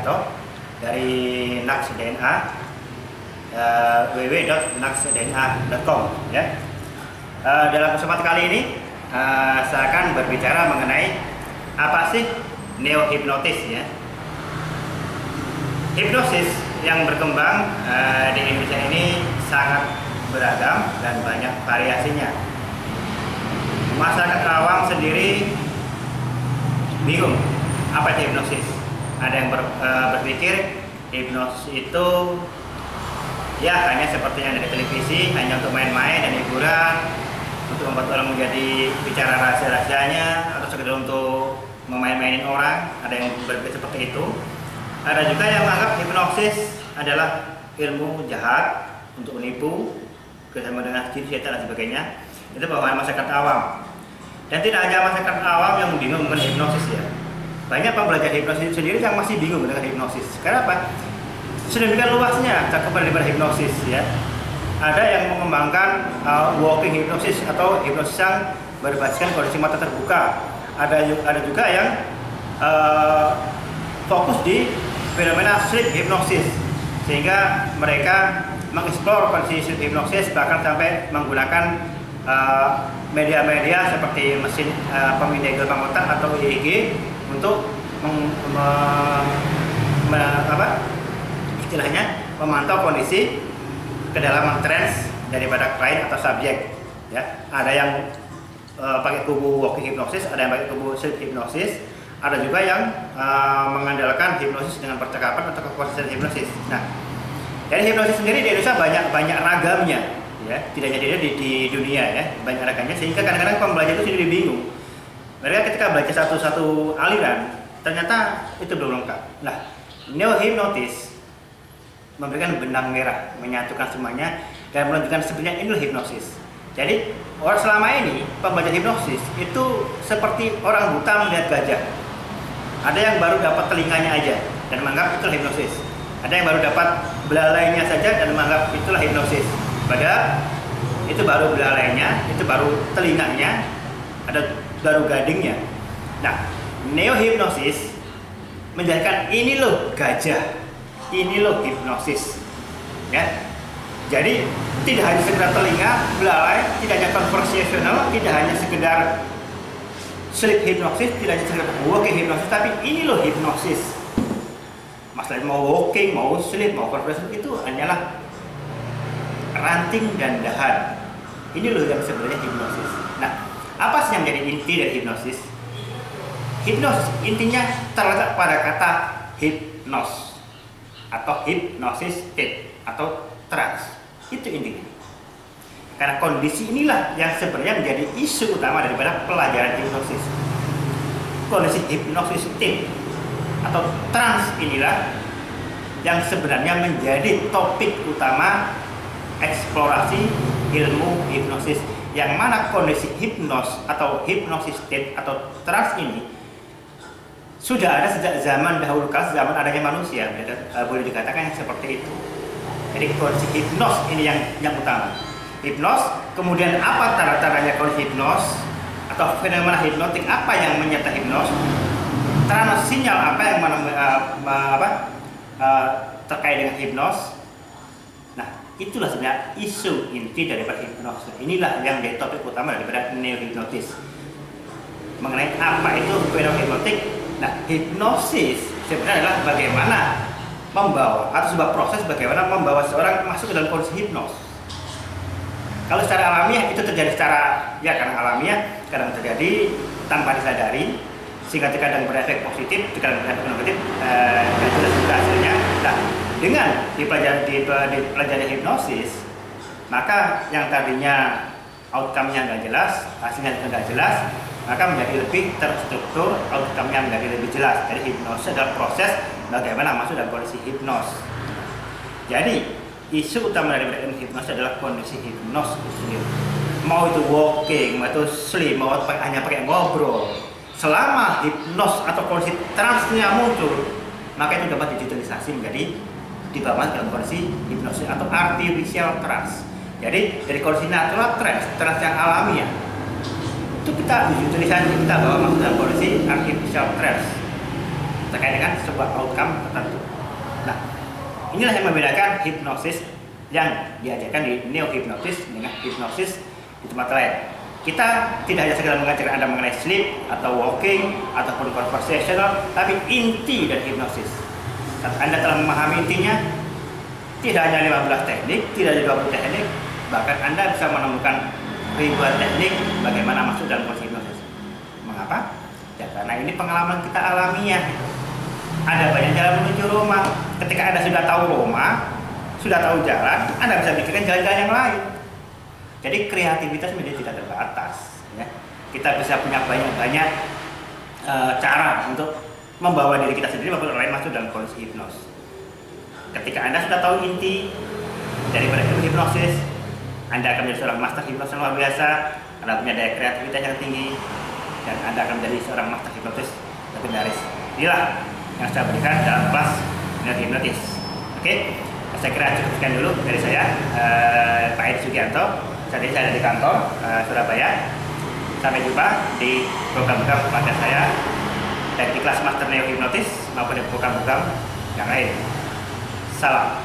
Sugiarto dari Naks DNA, www.naksdna.com ya. Dalam kesempatan kali ini saya akan berbicara mengenai apa sih neo-hipnotis ya. Hipnosis yang berkembang di Indonesia ini sangat beragam dan banyak variasinya. Masyarakat awam sendiri bingung apa itu hipnosis. Ada yang berpikir hipnosis itu ya hanya seperti yang ada di televisi, hanya untuk main-main dan hiburan, untuk membuat orang menjadi bicara rahasia-rahasianya, atau sekedar untuk memain-mainin orang. Ada yang berpikir seperti itu. Ada juga yang menganggap hipnosis adalah ilmu jahat untuk menipu, bersama dengan jin, setan dan sebagainya. Itu bawaan masyarakat awam. Dan tidak hanya masyarakat awam yang bingung mengenai hipnosis ya. Banyak pembelajar hipnosis sendiri yang masih bingung dengan hipnosis. Kenapa? Sedemikian luasnya cakupan daripada hipnosis ya. Ada yang mengembangkan walking hipnosis atau hipnosis yang berbasiskan kondisi mata terbuka. Ada juga yang fokus di fenomena sleep hipnosis, sehingga mereka mengeksplor kondisi sleep hipnosis bahkan sampai menggunakan media-media seperti mesin pemindai gelombang otak atau EEG untuk istilahnya memantau kondisi kedalaman trance daripada klien atau subjek ya. Ada yang pakai kubu walking hipnosis, ada yang pakai kubu sleep hipnosis, ada juga yang mengandalkan hipnosis dengan percakapan atau kekuasaan hipnosis. Nah, dari hipnosis sendiri di Indonesia banyak ragamnya ya, tidak hanya di dunia ya, banyak ragamnya, sehingga kadang-kadang pembelajar itu sendiri bingung. Mereka ketika belajar satu aliran ternyata itu belum lengkap. Nah, neo-hipnotis memberikan benang merah, menyatukan semuanya dan menunjukkan sebenarnya inilah hipnosis. Jadi orang selama ini pembelajar hipnosis itu seperti orang buta melihat gajah. Ada yang baru dapat telinganya aja dan menganggap itulah hipnosis. Ada yang baru dapat belalainya saja dan menganggap itulah hipnosis. Padahal itu baru belalainya, itu baru telinganya, ada baru gadingnya. Nah, neo-hipnosis menjelaskan ini loh gajah, ini loh hipnosis ya. Jadi tidak hanya sekedar telinga, belalai, tidak hanya konversasional, tidak hanya sekedar sleep hipnosis, tidak hanya sekedar walking hipnosis, tapi ini loh hipnosis. Masalah mau walking, mau sleep, mau konversasional itu hanyalah ranting dan dahan. Ini loh yang sebenarnya hipnosis. Nah, apa sih yang menjadi inti dari hipnosis? Hipnosis intinya terletak pada kata hipnos atau hypnosis state atau trance. Itu intinya. Karena kondisi inilah yang sebenarnya menjadi isu utama daripada pelajaran hipnosis. Kondisi hipnosis state atau trance inilah yang sebenarnya menjadi topik utama eksplorasi ilmu hipnosis, yang mana kondisi hipnos atau hipnosis state atau trance ini sudah ada sejak zaman dahulu kala, zaman adanya manusia, boleh dikatakan yang seperti itu. Jadi kondisi hipnos ini yang utama. Hipnos, kemudian apa tanda-tandanya kondisi hipnos atau fenomena hipnotik apa yang menyertai hipnos? Trans sinyal apa yang terkait dengan hipnos? Nah, itulah sebenarnya isu inti daripada hipnos. Inilah yang menjadi topik utama daripada neo-hipnotis. Mengenai apa itu fenomena hipnotik? Nah, hipnosis sebenarnya adalah bagaimana membawa atau sebuah proses bagaimana membawa seorang masuk ke dalam kondisi hipnos. Kalau secara alamiah itu terjadi secara karena alamiah, kadang terjadi tanpa disadari, sehingga terkadang berefek positif, terkadang berefek negatif, dan jelas juga hasilnya. Nah, dengan dipelajari hipnosis, maka yang tadinya outcome-nya nggak jelas, hasilnya nggak jelas, maka menjadi lebih terstruktur, outcome-nya menjadi lebih jelas. Jadi hipnosis adalah proses bagaimana masuk dalam kondisi hipnos. Jadi isu utama dari hipnosis adalah kondisi hipnos itu sendiri. Mau itu walking, mau itu sleep, mau hanya pakai ngobrol, selama hipnos atau kondisi trance-nya muncul, maka itu dapat digitalisasi menjadi dibawa dalam kondisi hipnosis atau artificial trance. Jadi dari kondisi natural trance yang alamiah, itu kita digitalisasi, kita bawa masuk dalam kondisi artificial trance. terkait dengan sebuah outcome tertentu. Nah, inilah yang membedakan hipnosis yang diajarkan di neo-hipnosis dengan hipnosis di tempat lain. Kita tidak hanya sekedar mengajarkan Anda mengenai sleep atau walking ataupun conversational, tapi inti dari hipnosis. Saat Anda telah memahami intinya, tidak hanya 15 teknik, tidak hanya 20 teknik, bahkan Anda bisa menemukan ribuan teknik bagaimana masuk dalam proses hipnosis. Mengapa? Ya karena ini pengalaman kita alamiah. Ada banyak jalan menuju Roma. Ketika Anda sudah tahu Roma, sudah tahu jalan, Anda bisa pikirkan jalan-jalan yang lain. Jadi kreativitas menjadi tidak terbatas. Ya. Kita bisa punya banyak-banyak cara untuk membawa diri kita sendiri maupun orang lain masuk dalam kondisi hipnosis. Ketika Anda sudah tahu inti daripada hipnosis, Anda akan menjadi seorang master hipnosis yang luar biasa. Anda punya daya kreativitas yang tinggi, dan Anda akan menjadi seorang master hipnosis legendaris. Inilah yang saya berikan dalam kelas hipnotis. Oke, saya kira cukup sekian dulu dari saya, Pak Edi Sugianto. Saat ini saya ada di kantor Surabaya. Sampai jumpa di program-program pelatihan saya dan di kelas master neo hipnotis maupun di program-program yang lain. Salam.